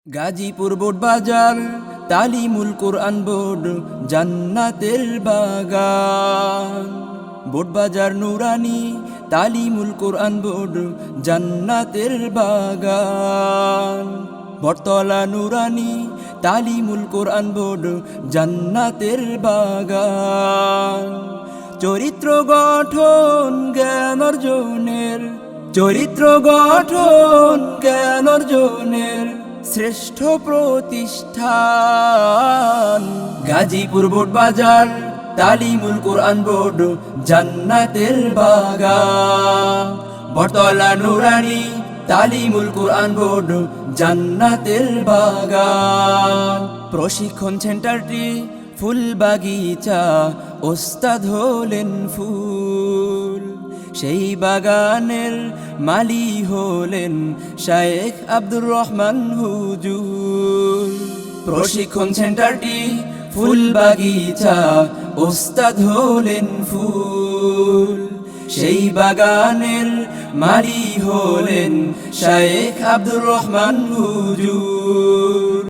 Gazipur board বাজার তালিমুল কোরআন board জান্নাতের বাগান। বোর্ড বাজার নুরানি তালিমুল কোরআন বোর্ড জান্নাতের বাগান। বটতলা নুরানি তালিমুল কোরআন বোর্ড জান্নাতের বাগান। চরিত্র গঠন জ্ঞান অর্জনের, চরিত্র গঠন জ্ঞান অর্জনের শ্রেষ্ঠ প্রতিষ্ঠান। গাজীপুর বোর্ড বাজার তালিমুল কোরআন বোর্ড জান্নাতের বাগান। বটতলা নুরানি তালিমুল কোরআন বোর্ড জান্নাতের বাগান। প্রশিক্ষণ সেন্টারটি ফুল বাগিচা, ওস্তাদ হলেন ফুল। সেই বাগানের মালি হলেন শায়েখ আব্দুর রহমান হুজুর। প্রশিক্ষণ সেন্টারটি ফুল বাগিচা, ওস্তাদ হলেন ফুল। সেই বাগানের মালি হলেন শায়েখ আব্দুর রহমান হুজুর।